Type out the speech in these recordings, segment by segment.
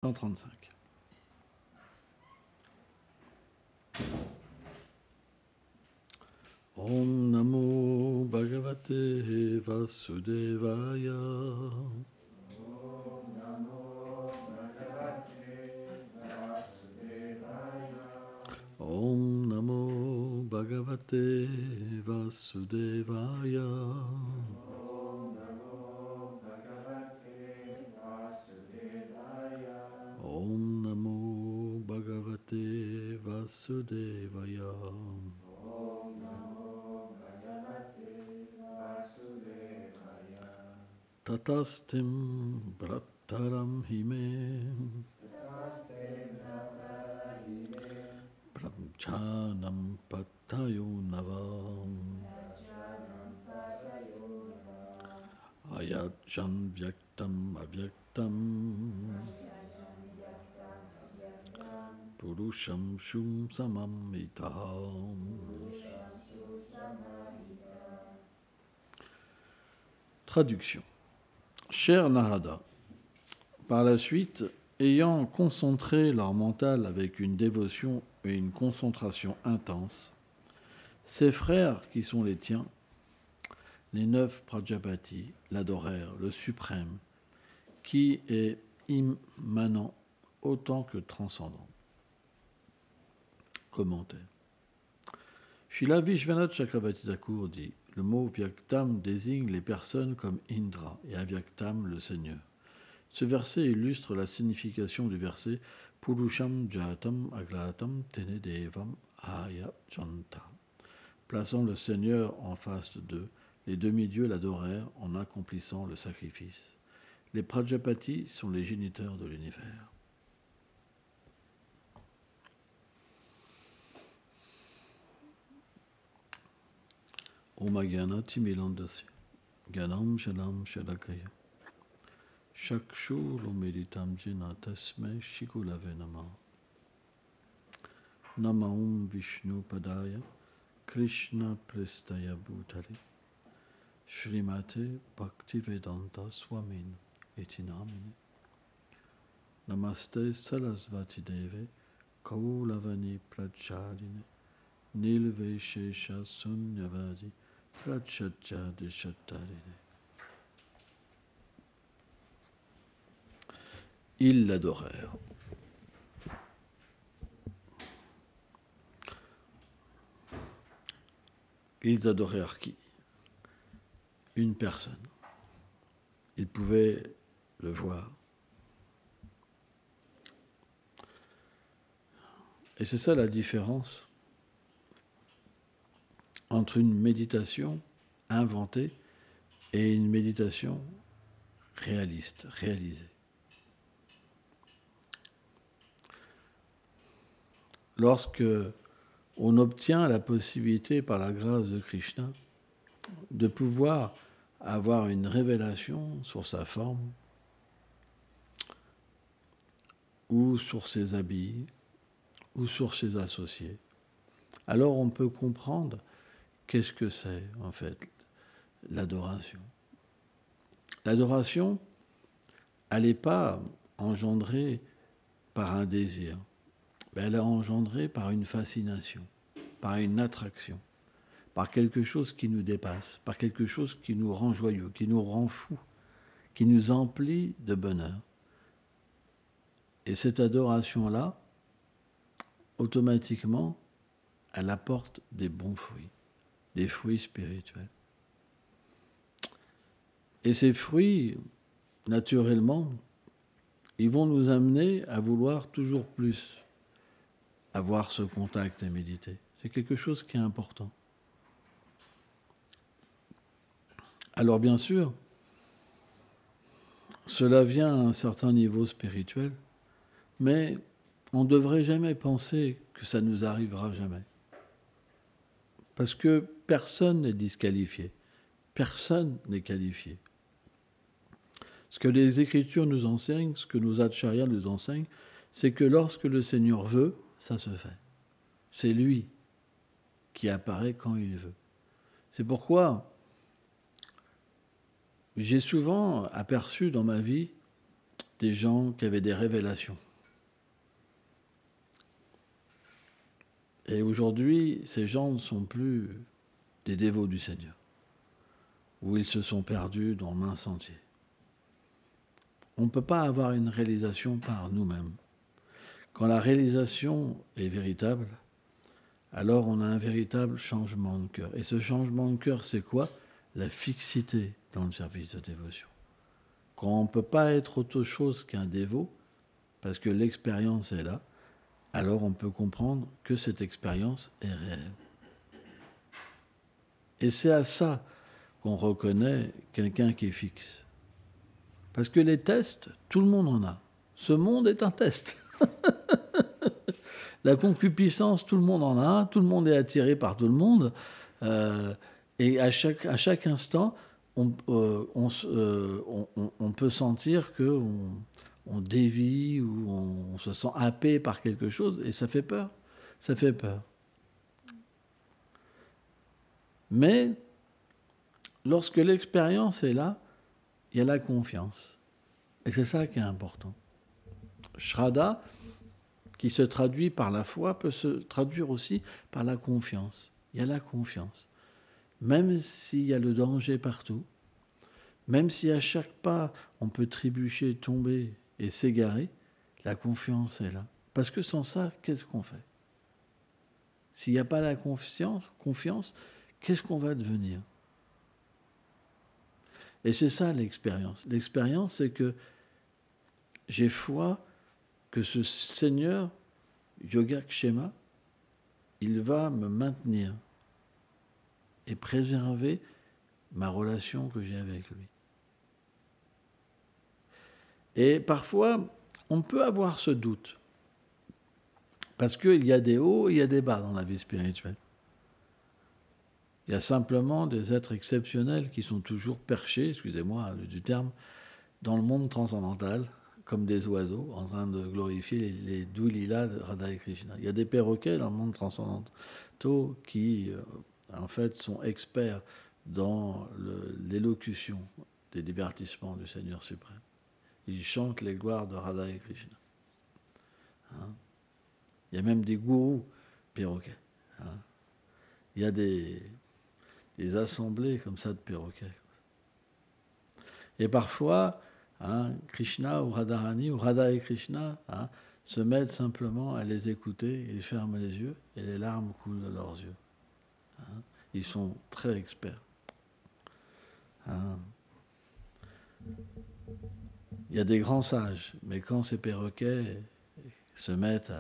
135. Om Namo Bhagavate Vasudevaya. Om Namo Bhagavate Vasudevaya. Om Namo Bhagavate Vasudevaya. Om Namo Bhagavate Vasudevaya. Om Namo Bhagavate Vasudevaya. Om Namo Bhagavate Vasudevaya. Tatastim Bhattaram Hime Taste Bhratahime Brahmachanam Patayo Navam Janam Patayona Ayachan Vyaktam Avyaktam Purusham Shum Samamitam. Traduction. Cher Narada, par la suite, ayant concentré leur mental avec une dévotion et une concentration intense, ces frères qui sont les tiens, les 9 Prajapati, l'adorèrent, le suprême, qui est immanent autant que transcendant. Commentaire. Srila Vishwanath Chakravarti Thakur dit, le mot Vyaktam désigne les personnes comme Indra et Avyaktam le Seigneur. Ce verset illustre la signification du verset Purusham Jatam Aglatam Tene Devam Ayajanta. Plaçant le Seigneur en face d'eux, les demi-dieux l'adorèrent en accomplissant le sacrifice. Les Prajapati sont les géniteurs de l'univers. Om Agyanati Milandasya Ganam Shalam Shadakaya Shakshur Meditam Jena Tasme Shikulave Nama Nama Om Vishnu Padaya Krishna Prestaya Bhutale Shrimate Bhaktivedanta Swamin Iti Namine Namaste Sarasvati Deve Kaulavani Prachaline Nilveshesha Sunyavadi Prachadja Deshatarine. Ils l'adorèrent. Ils adorèrent qui? Une personne. Ils pouvaient le voir. Et c'est ça la différence entre une méditation inventée et une méditation réaliste, réalisée. Lorsque on obtient la possibilité par la grâce de Krishna de pouvoir avoir une révélation sur sa forme ou sur ses habits ou sur ses associés, alors on peut comprendre qu'est-ce que c'est en fait l'adoration. L'adoration, elle n'est pas engendrée par un désir, mais elle est engendrée par une fascination, par une attraction, par quelque chose qui nous dépasse, par quelque chose qui nous rend joyeux, qui nous rend fous, qui nous emplit de bonheur. Et cette adoration-là, automatiquement, elle apporte des bons fruits, des fruits spirituels. Et ces fruits, naturellement, ils vont nous amener à vouloir toujours plus avoir ce contact et méditer. C'est quelque chose qui est important. Alors bien sûr, cela vient à un certain niveau spirituel, mais on ne devrait jamais penser que ça nous arrivera jamais. Parce que personne n'est disqualifié, personne n'est qualifié. Ce que les Écritures nous enseignent, ce que nos acharyas nous enseignent, c'est que lorsque le Seigneur veut, ça se fait. C'est lui qui apparaît quand il veut. C'est pourquoi j'ai souvent aperçu dans ma vie des gens qui avaient des révélations. Et aujourd'hui, ces gens ne sont plus des dévots du Seigneur, où ils se sont perdus dans maints sentiers. On ne peut pas avoir une réalisation par nous-mêmes. Quand la réalisation est véritable, alors on a un véritable changement de cœur. Et ce changement de cœur, c'est quoi? La fixité dans le service de dévotion. Quand on ne peut pas être autre chose qu'un dévot, parce que l'expérience est là, alors on peut comprendre que cette expérience est réelle. Et c'est à ça qu'on reconnaît quelqu'un qui est fixe. Parce que les tests, tout le monde en a. Ce monde est un test. La concupiscence, tout le monde en a, tout le monde est attiré par tout le monde. Et à chaque instant, on peut sentir qu'on dévie ou on se sent happé par quelque chose et ça fait peur. Ça fait peur. Mais lorsque l'expérience est là, il y a la confiance. Et c'est ça qui est important. Shraddha, qui se traduit par la foi, peut se traduire aussi par la confiance. Il y a la confiance. Même s'il y a le danger partout, même si à chaque pas on peut trébucher, tomber et s'égarer, la confiance est là. Parce que sans ça, qu'est-ce qu'on fait? S'il n'y a pas la confiance, qu'est-ce qu'on va devenir? Et c'est ça l'expérience. L'expérience, c'est que j'ai foi que ce Seigneur, Yoga-Kshema, il va me maintenir et préserver ma relation que j'ai avec lui. Et parfois, on peut avoir ce doute, parce qu'il y a des hauts et il y a des bas dans la vie spirituelle. Il y a simplement des êtres exceptionnels qui sont toujours perchés, excusez-moi du terme, dans le monde transcendantal, comme des oiseaux, en train de glorifier les doux lilas de Radha et Krishna. Il y a des perroquets dans le monde transcendantal qui, en fait, sont experts dans l'élocution des divertissements du Seigneur suprême. Ils chantent les gloires de Radha et Krishna. Hein? Il y a même des gourous perroquets. Hein? Il y a des assemblées comme ça de perroquets. Et parfois, hein, Krishna ou Radharani, ou Radha et Krishna, hein, se mettent simplement à les écouter, ils ferment les yeux et les larmes coulent de leurs yeux. Hein? Ils sont très experts. Hein? Il y a des grands sages, mais quand ces perroquets se mettent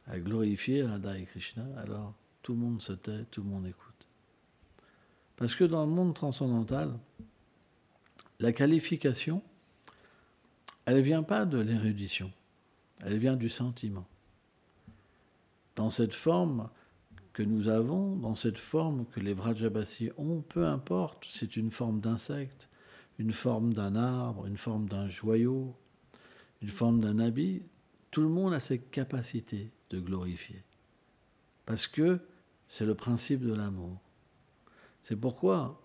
à glorifier Radha et Krishna, alors tout le monde se tait, tout le monde écoute. Parce que dans le monde transcendantal, la qualification, elle ne vient pas de l'érudition, elle vient du sentiment. Dans cette forme que nous avons, dans cette forme que les Vrajabasi ont, peu importe, c'est une forme d'insecte, une forme d'un arbre, une forme d'un joyau, une forme d'un habit, tout le monde a cette capacité de glorifier. Parce que c'est le principe de l'amour. C'est pourquoi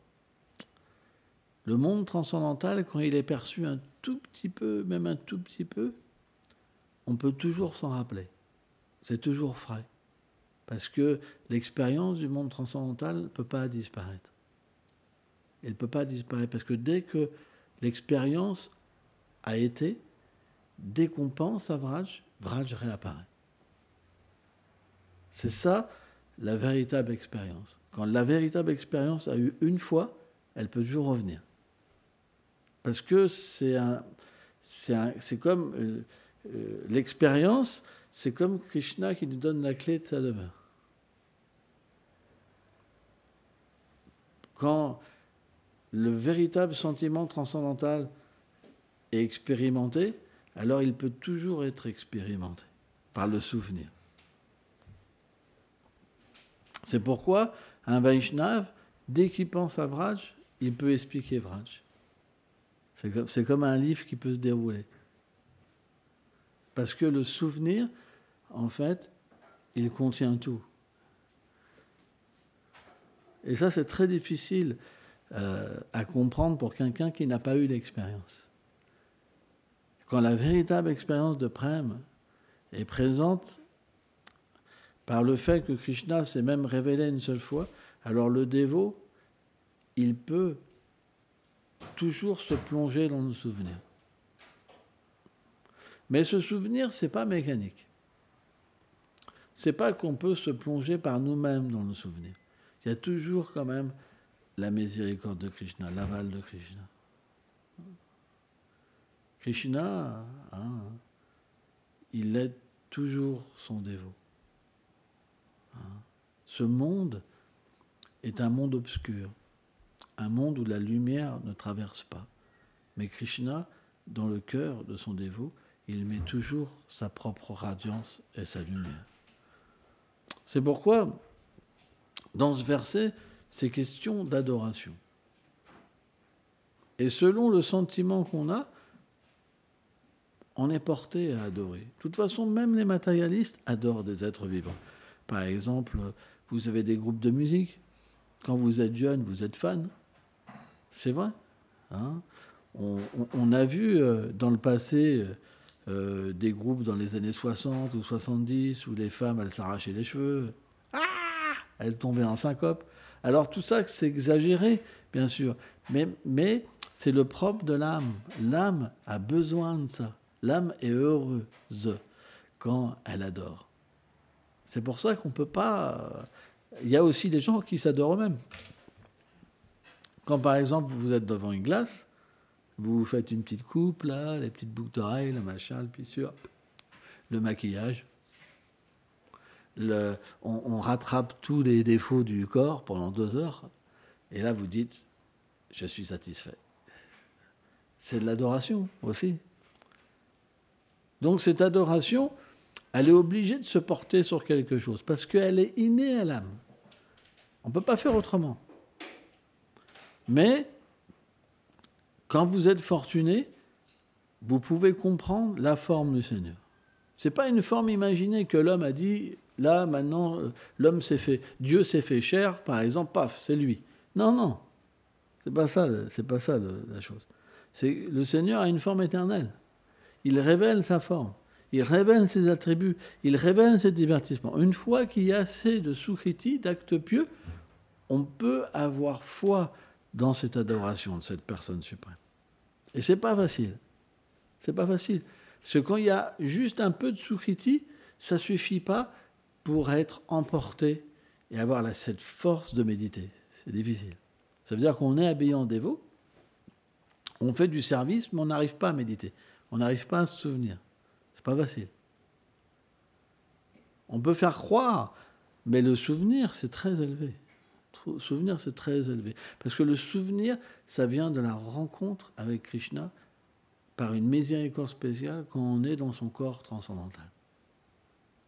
le monde transcendantal, quand il est perçu un tout petit peu, même un tout petit peu, on peut toujours s'en rappeler. C'est toujours frais. Parce que l'expérience du monde transcendantal ne peut pas disparaître. Elle ne peut pas disparaître parce que dès que l'expérience a été, dès qu'on pense à Vraj, Vraj réapparaît. C'est ça la véritable expérience. Quand la véritable expérience a eu une fois, elle peut toujours revenir. Parce que c'est comme l'expérience, c'est comme Krishna qui nous donne la clé de sa demeure. Quand le véritable sentiment transcendantal est expérimenté, alors il peut toujours être expérimenté par le souvenir. C'est pourquoi un Vaishnav, dès qu'il pense à Vraj, il peut expliquer Vraj. C'est comme un livre qui peut se dérouler. Parce que le souvenir, en fait, il contient tout. Et ça, c'est très difficile à comprendre pour quelqu'un qui n'a pas eu l'expérience. Quand la véritable expérience de Prem est présente par le fait que Krishna s'est même révélé une seule fois, alors le dévot, il peut toujours se plonger dans le souvenir. Mais ce souvenir, c'est pas mécanique. C'est pas qu'on peut se plonger par nous-mêmes dans le souvenir. Il y a toujours quand même la miséricorde de Krishna, l'aval de Krishna. Krishna, il aide toujours son dévot. Ce monde est un monde obscur, un monde où la lumière ne traverse pas. Mais Krishna, dans le cœur de son dévot, il met toujours sa propre radiance et sa lumière. C'est pourquoi, dans ce verset, c'est question d'adoration. Et selon le sentiment qu'on a, on est porté à adorer. De toute façon, même les matérialistes adorent des êtres vivants. Par exemple, vous avez des groupes de musique. Quand vous êtes jeune, vous êtes fan. C'est vrai. On a vu dans le passé des groupes dans les années 60 ou 70 où les femmes, elles s'arrachaient les cheveux. Elles tombaient en syncope. Alors tout ça, c'est exagéré, bien sûr. Mais c'est le propre de l'âme. L'âme a besoin de ça. L'âme est heureuse quand elle adore. C'est pour ça qu'on ne peut pas... Il y a aussi des gens qui s'adorent eux-mêmes. Quand par exemple vous êtes devant une glace, vous faites une petite coupe, là, les petites boucles d'oreilles, le machin, le pissure, le maquillage. On rattrape tous les défauts du corps pendant 2 heures. Et là vous dites, je suis satisfait. C'est de l'adoration aussi. Donc cette adoration, elle est obligée de se porter sur quelque chose, parce qu'elle est innée à l'âme. On ne peut pas faire autrement. Mais, quand vous êtes fortuné, vous pouvez comprendre la forme du Seigneur. Ce n'est pas une forme imaginée que l'homme a dit, là, maintenant, l'homme s'est fait, Dieu s'est fait chair, par exemple, paf, c'est lui. Non, non, c'est pas ça la chose. Le Seigneur a une forme éternelle. Il révèle sa forme, il révèle ses attributs, il révèle ses divertissements. Une fois qu'il y a assez de sukriti, d'actes pieux, on peut avoir foi dans cette adoration de cette personne suprême. Et c'est pas facile. C'est pas facile. Parce que quand il y a juste un peu de sukriti, ça suffit pas pour être emporté et avoir cette force de méditer. C'est difficile. Ça veut dire qu'on est habillé en dévot, on fait du service, mais on n'arrive pas à méditer. On n'arrive pas à se souvenir. C'est pas facile. On peut faire croire, mais le souvenir, c'est très élevé. Le souvenir, c'est très élevé. Parce que le souvenir, ça vient de la rencontre avec Krishna par une miséricorde spéciale quand on est dans son corps transcendantal.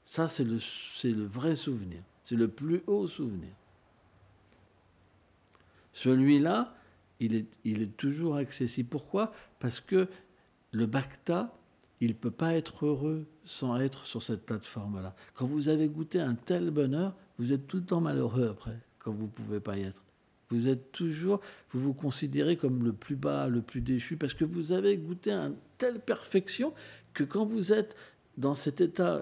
Ça, c'est le vrai souvenir. C'est le plus haut souvenir. Celui-là, il est toujours accessible. Pourquoi ? Parce que le bhakta, il ne peut pas être heureux sans être sur cette plateforme-là. Quand vous avez goûté un tel bonheur, vous êtes tout le temps malheureux après, quand vous ne pouvez pas y être. Vous êtes toujours, vous vous considérez comme le plus bas, le plus déchu, parce que vous avez goûté une telle perfection que quand vous êtes dans cet état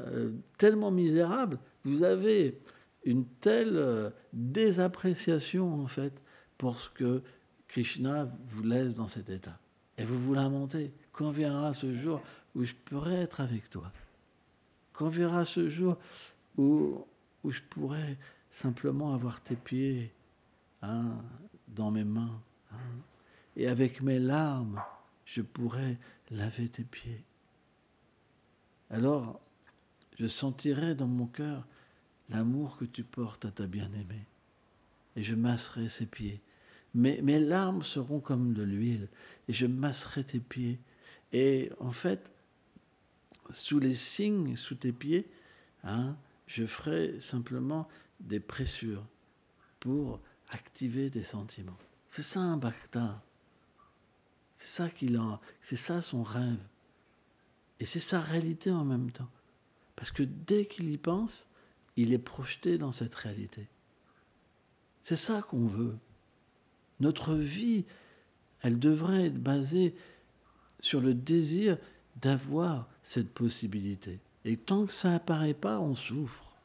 tellement misérable, vous avez une telle désappréciation, en fait, pour ce que Krishna vous laisse dans cet état. Et vous vous lamentez. Quand viendra ce jour où je pourrai être avec toi? Quand viendra ce jour où je pourrai simplement avoir tes pieds dans mes mains, et avec mes larmes, je pourrai laver tes pieds. Alors, je sentirai dans mon cœur l'amour que tu portes à ta bien-aimée, et je masserai ses pieds. Mes larmes seront comme de l'huile, et je masserai tes pieds. Et en fait, sous les signes, sous tes pieds, je ferai simplement des pressures pour activer des sentiments. C'est ça un bhakta. C'est ça c'est ça son rêve. Et c'est sa réalité en même temps. Parce que dès qu'il y pense, il est projeté dans cette réalité. C'est ça qu'on veut. Notre vie, elle devrait être basée sur le désir d'avoir cette possibilité. Et tant que ça apparaît pas, on souffre.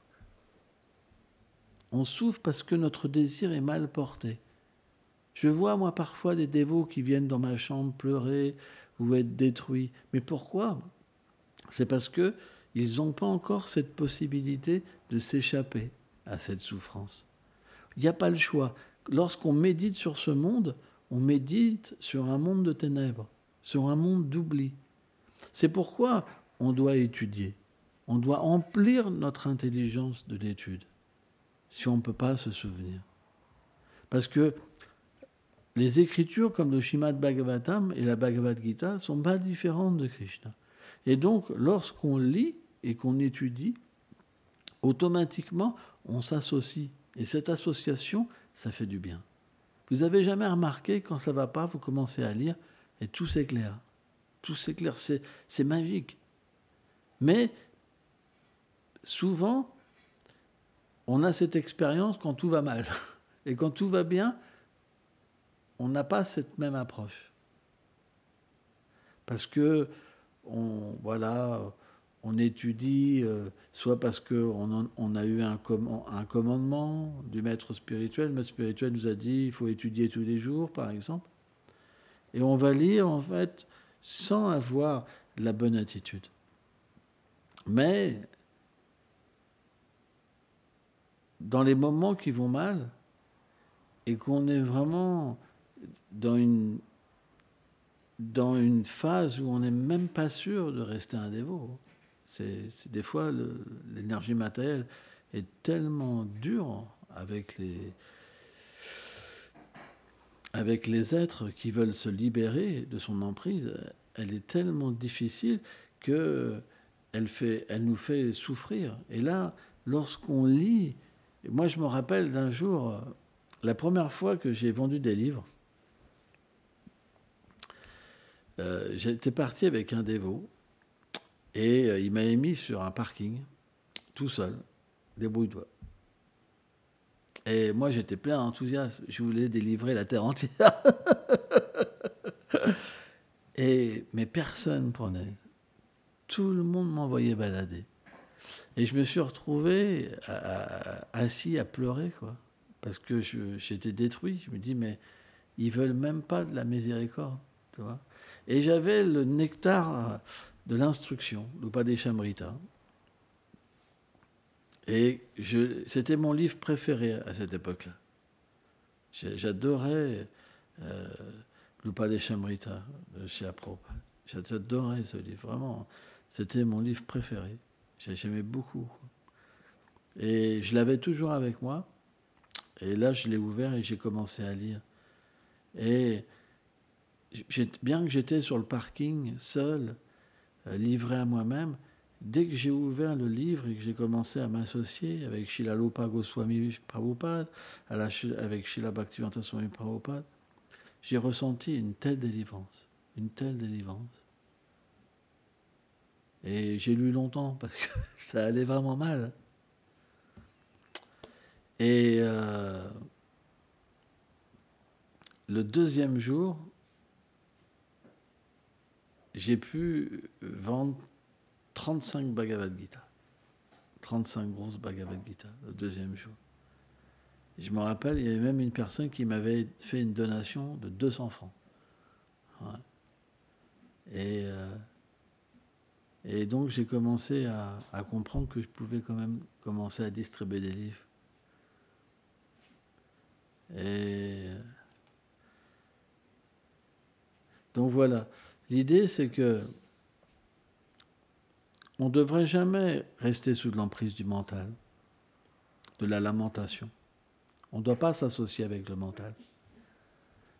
On souffre parce que notre désir est mal porté. Je vois, moi, parfois des dévots qui viennent dans ma chambre pleurer ou être détruits. Mais pourquoi? C'est parce que ils n'ont pas encore cette possibilité de s'échapper à cette souffrance. Il n'y a pas le choix. Lorsqu'on médite sur ce monde, on médite sur un monde de ténèbres, sur un monde d'oubli. C'est pourquoi on doit étudier. On doit emplir notre intelligence de l'étude, si on ne peut pas se souvenir. Parce que les écritures comme le Srimad Bhagavatam et la Bhagavad Gita ne sont pas différentes de Krishna. Et donc, lorsqu'on lit et qu'on étudie, automatiquement, on s'associe. Et cette association, ça fait du bien. Vous avez jamais remarqué, quand ça ne va pas, vous commencez à lire et tout s'éclaire. Tout s'éclaire, c'est magique. Mais souvent, on a cette expérience quand tout va mal. Et quand tout va bien, on n'a pas cette même approche. Parce que on étudie, soit parce qu'on a eu un commandement du maître spirituel. Le maître spirituel nous a dit il faut étudier tous les jours, par exemple. Et on va lire, en fait, sans avoir la bonne attitude. Mais, dans les moments qui vont mal, et qu'on est vraiment dans une phase où on n'est même pas sûr de rester un dévot. C'est des fois, l'énergie matérielle est tellement dure avec les êtres qui veulent se libérer de son emprise. Elle est tellement difficile qu'elle nous fait souffrir. Et là, lorsqu'on lit... Moi, je me rappelle d'un jour, la première fois que j'ai vendu des livres, j'étais parti avec un dévot et il m'avait mis sur un parking, tout seul, débrouille-toi. Et moi, j'étais plein d'enthousiasme. Je voulais délivrer la terre entière. Mais personne ne prenait. Tout le monde m'envoyait balader. Et je me suis retrouvé assis à pleurer, quoi. Parce que j'étais détruit. Je me dis, mais ils veulent même pas de la miséricorde, tu vois. Et j'avais le nectar de l'instruction, l'Upadeshamrita. Et c'était mon livre préféré à cette époque-là. J'adorais l'Upadeshamrita de Srila Prabhupada. J'adorais ce livre, vraiment. C'était mon livre préféré. J'aimais beaucoup. Et je l'avais toujours avec moi. Et là, je l'ai ouvert et j'ai commencé à lire. Et bien que j'étais sur le parking, seul, livré à moi-même, dès que j'ai ouvert le livre et que j'ai commencé à m'associer avec Srila Rupa Goswami Prabhupada, avec Srila Bhaktivedanta Swami Prabhupada, j'ai ressenti une telle délivrance. Et j'ai lu longtemps parce que ça allait vraiment mal. Et le deuxième jour, j'ai pu vendre 35 Bhagavad Gita. 35 grosses Bhagavad Gita, le deuxième jour. Et je me rappelle, il y avait même une personne qui m'avait fait une donation de 200 francs. Ouais. Et donc j'ai commencé à comprendre que je pouvais quand même commencer à distribuer des livres. Et donc voilà. L'idée, c'est que on ne devrait jamais rester sous l'emprise du mental, de la lamentation. On ne doit pas s'associer avec le mental.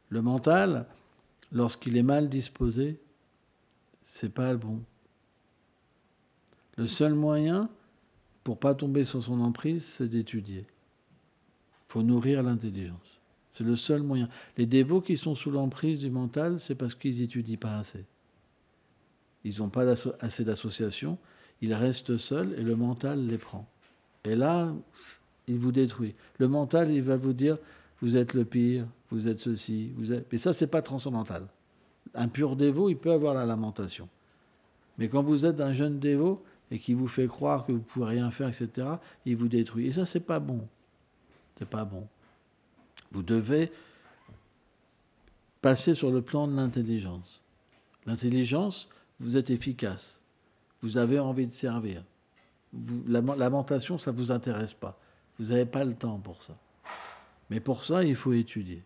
Le mental, lorsqu'il est mal disposé, c'est pas le bon. Le seul moyen pour pas tomber sur son emprise, c'est d'étudier. Il faut nourrir l'intelligence. C'est le seul moyen. Les dévots qui sont sous l'emprise du mental, c'est parce qu'ils n'étudient pas assez. Ils n'ont pas assez d'association, ils restent seuls et le mental les prend. Et là, il vous détruit. Le mental, il va vous dire, vous êtes le pire, vous êtes ceci, vous êtes... Mais ça, c'est pas transcendantal. Un pur dévot, il peut avoir la lamentation. Mais quand vous êtes un jeune dévot et qui vous fait croire que vous ne pouvez rien faire, etc., il vous détruit. Et ça, c'est pas bon. C'est pas bon. Vous devez passer sur le plan de l'intelligence. L'intelligence, vous êtes efficace. Vous avez envie de servir. La mentation, ça ne vous intéresse pas. Vous n'avez pas le temps pour ça. Mais pour ça, il faut étudier.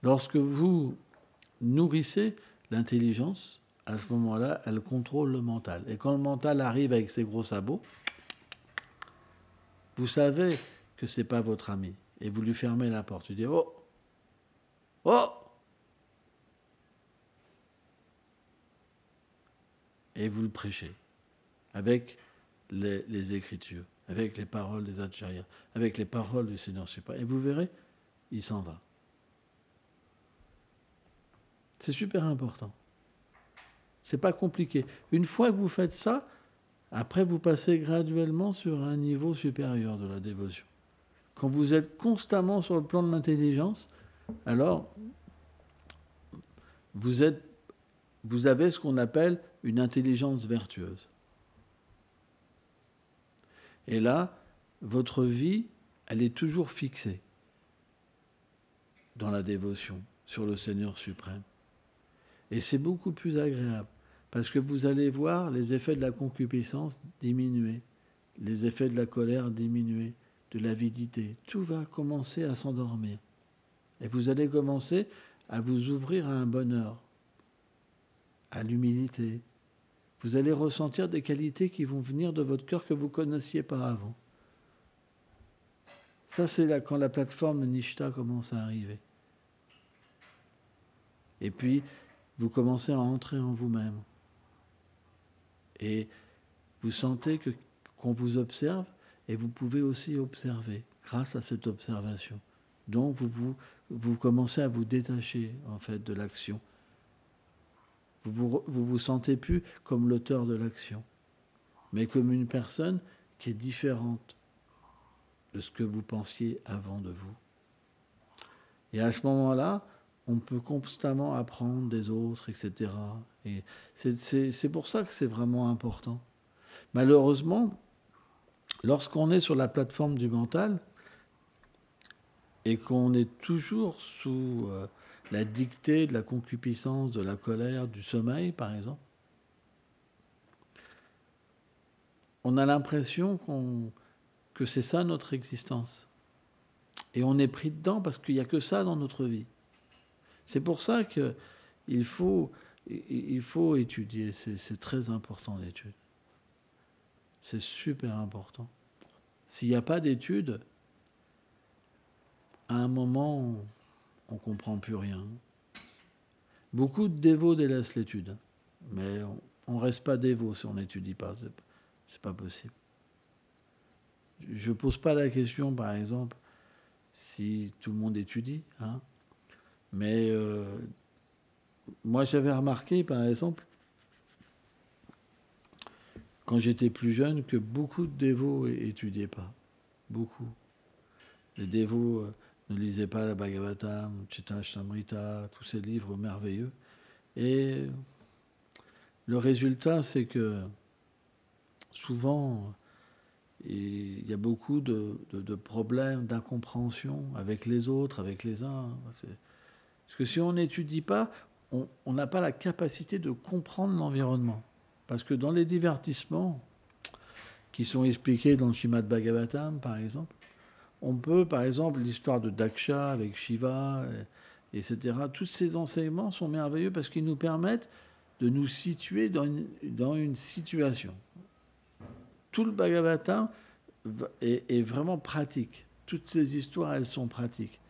Lorsque vous nourrissez l'intelligence, à ce moment-là, elle contrôle le mental. Et quand le mental arrive avec ses gros sabots, vous savez que ce n'est pas votre ami. Et vous lui fermez la porte. Vous dites « Oh! Oh !» Et vous le prêchez avec les Écritures, avec les paroles des Acharyas, avec les paroles du Seigneur suprême. Et vous verrez, il s'en va. C'est super important. C'est pas compliqué. Une fois que vous faites ça, après vous passez graduellement sur un niveau supérieur de la dévotion. Quand vous êtes constamment sur le plan de l'intelligence, alors vous avez ce qu'on appelle une intelligence vertueuse. Et là, votre vie, elle est toujours fixée dans la dévotion, sur le Seigneur suprême. Et c'est beaucoup plus agréable, parce que vous allez voir les effets de la concupiscence diminuer, les effets de la colère diminuer, de l'avidité. Tout va commencer à s'endormir. Et vous allez commencer à vous ouvrir à un bonheur, à l'humilité. Vous allez ressentir des qualités qui vont venir de votre cœur que vous ne connaissiez pas avant. Ça, c'est là quand la plateforme Nishta commence à arriver. Et puis, vous commencez à entrer en vous-même. Et vous sentez qu'on vous observe et vous pouvez aussi observer grâce à cette observation. Donc, vous commencez à vous détacher, en fait, de l'action. Vous sentez plus comme l'auteur de l'action, mais comme une personne qui est différente de ce que vous pensiez avant de vous. Et à ce moment-là, on peut constamment apprendre des autres, etc. Et c'est pour ça que c'est vraiment important. Malheureusement, lorsqu'on est sur la plateforme du mental et qu'on est toujours sous la dictée de la concupiscence, de la colère, du sommeil, par exemple, on a l'impression que c'est ça notre existence. Et on est pris dedans parce qu'il n'y a que ça dans notre vie. C'est pour ça qu'il faut étudier. C'est très important l'étude. C'est super important. S'il n'y a pas d'étude, à un moment, on ne comprend plus rien. Beaucoup de dévots délaissent l'étude. Mais on ne reste pas dévot si on n'étudie pas. C'est pas possible. Je ne pose pas la question, par exemple, si tout le monde étudie. Hein. Mais moi, j'avais remarqué, par exemple, quand j'étais plus jeune, que beaucoup de dévots n'étudiaient pas. Beaucoup. Les dévots ne lisaient pas la Bhagavatam, Chittamrita, tous ces livres merveilleux. Et le résultat, c'est que souvent, il y a beaucoup de problèmes, d'incompréhension avec les autres, avec les uns. Parce que si on n'étudie pas, on n'a pas la capacité de comprendre l'environnement. Parce que dans les divertissements qui sont expliqués dans le Srimad Bhagavatam, par exemple, on peut, par exemple, l'histoire de Daksha avec Shiva, etc., tous ces enseignements sont merveilleux parce qu'ils nous permettent de nous situer dans une situation. Tout le Bhagavatam est vraiment pratique. Toutes ces histoires, elles sont pratiques.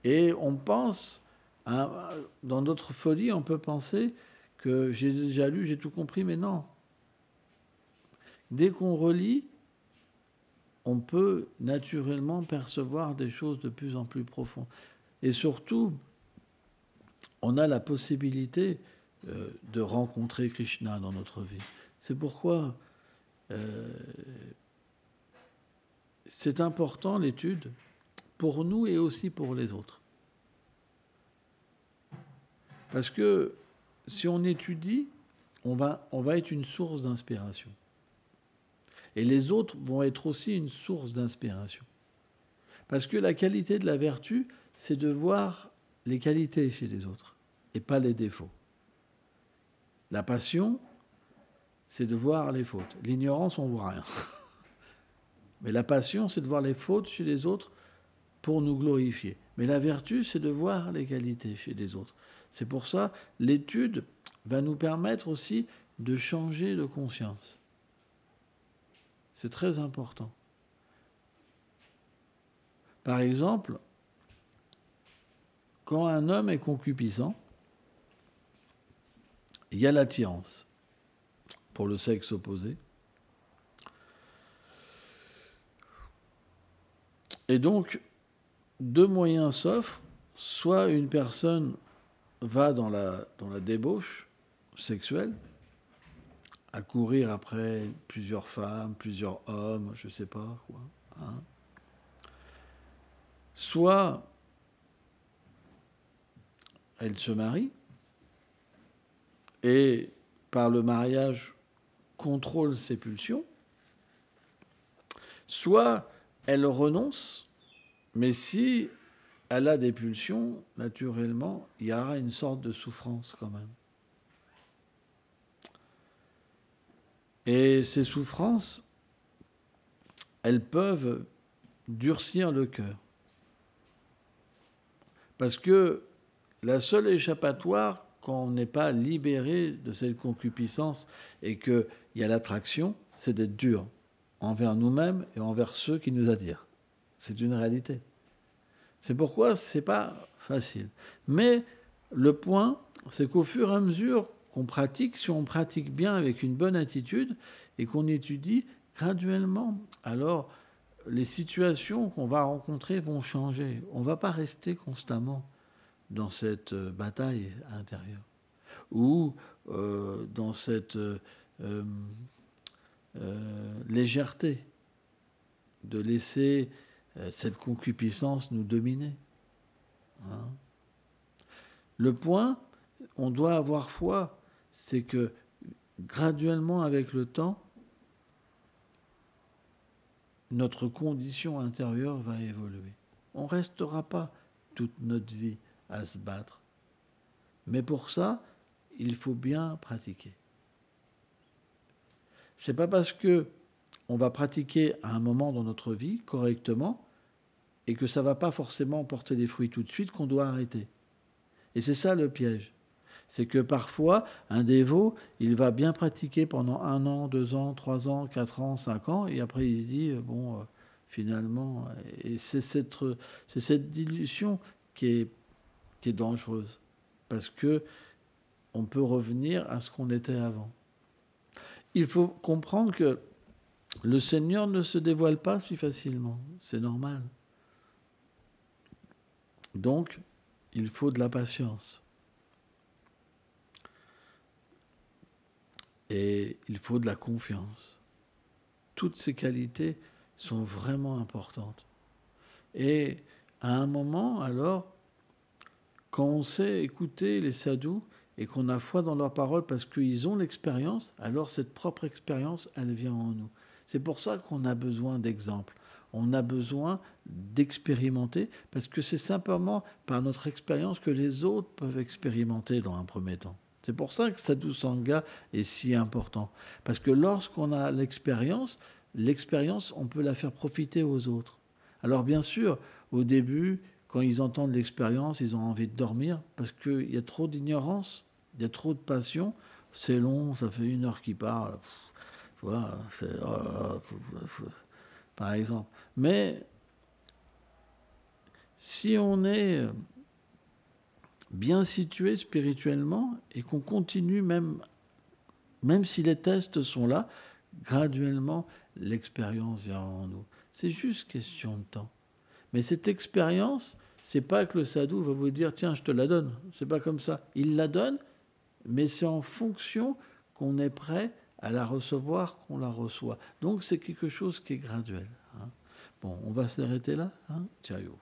Et on pense, dans notre folie, on peut penser que j'ai déjà lu, j'ai tout compris, mais non. Dès qu'on relit, on peut naturellement percevoir des choses de plus en plus profondes. Et surtout, on a la possibilité de rencontrer Krishna dans notre vie. C'est pourquoi c'est important l'étude pour nous et aussi pour les autres. Parce que si on étudie, on va être une source d'inspiration. Et les autres vont être aussi une source d'inspiration. Parce que la qualité de la vertu, c'est de voir les qualités chez les autres et pas les défauts. La passion, c'est de voir les fautes. L'ignorance, on ne voit rien. Mais la passion, c'est de voir les fautes chez les autres pour nous glorifier. Mais la vertu, c'est de voir les qualités chez les autres. C'est pour ça, l'étude va nous permettre aussi de changer de conscience. C'est très important. Par exemple, quand un homme est concupiscent, il y a l'attirance pour le sexe opposé. Et donc, deux moyens s'offrent. Soit une personne va dans la débauche sexuelle, à courir après plusieurs femmes, plusieurs hommes, je ne sais pas quoi. Hein. Soit elle se marie et par le mariage contrôle ses pulsions, soit elle renonce, mais si elle a des pulsions, naturellement, il y aura une sorte de souffrance quand même. Et ces souffrances, elles peuvent durcir le cœur. Parce que la seule échappatoire, quand on n'est pas libéré de cette concupiscence et qu'il y a l'attraction, c'est d'être dur envers nous-mêmes et envers ceux qui nous attirent. C'est une réalité. C'est pourquoi ce n'est pas facile. Mais le point, c'est qu'au fur et à mesure qu'on pratique, si on pratique bien avec une bonne attitude et qu'on étudie graduellement, alors les situations qu'on va rencontrer vont changer. On ne va pas rester constamment dans cette bataille intérieure ou dans cette légèreté de laisser cette concupiscence nous dominer. Hein. Le point, on doit avoir foi, c'est que graduellement avec le temps, notre condition intérieure va évoluer. On ne restera pas toute notre vie à se battre. Mais pour ça, il faut bien pratiquer. C'est pas parce que on va pratiquer à un moment dans notre vie correctement et que ça ne va pas forcément porter des fruits tout de suite qu'on doit arrêter. Et c'est ça le piège. C'est que parfois, un dévot, il va bien pratiquer pendant 1 an, 2 ans, 3 ans, 4 ans, 5 ans, et après il se dit, finalement, et c'est cette dilution qui est dangereuse. Parce que on peut revenir à ce qu'on était avant. Il faut comprendre que le Seigneur ne se dévoile pas si facilement. C'est normal. Donc, il faut de la patience. Et il faut de la confiance. Toutes ces qualités sont vraiment importantes. Et à un moment, alors, quand on sait écouter les sadhus et qu'on a foi dans leurs paroles parce qu'ils ont l'expérience, alors cette propre expérience, elle vient en nous. C'est pour ça qu'on a besoin d'exemples. On a besoin d'expérimenter parce que c'est simplement par notre expérience que les autres peuvent expérimenter dans un premier temps. C'est pour ça que Sadhu Sangha est si important. Parce que lorsqu'on a l'expérience, on peut la faire profiter aux autres. Alors bien sûr, au début, quand ils entendent l'expérience, ils ont envie de dormir parce qu'il y a trop d'ignorance, il y a trop de passion. C'est long, ça fait 1 heure qu'ils parlent. Tu vois, c'est... par exemple. Mais si on est bien situé spirituellement et qu'on continue même si les tests sont là, graduellement, l'expérience vient en nous. C'est juste question de temps. Mais cette expérience, c'est pas que le sadhu va vous dire « Tiens, je te la donne ». C'est pas comme ça. Il la donne, mais c'est en fonction qu'on est prêt à la recevoir, qu'on la reçoit. Donc, c'est quelque chose qui est graduel. Hein. Bon, on va s'arrêter là. Hein. Ciao.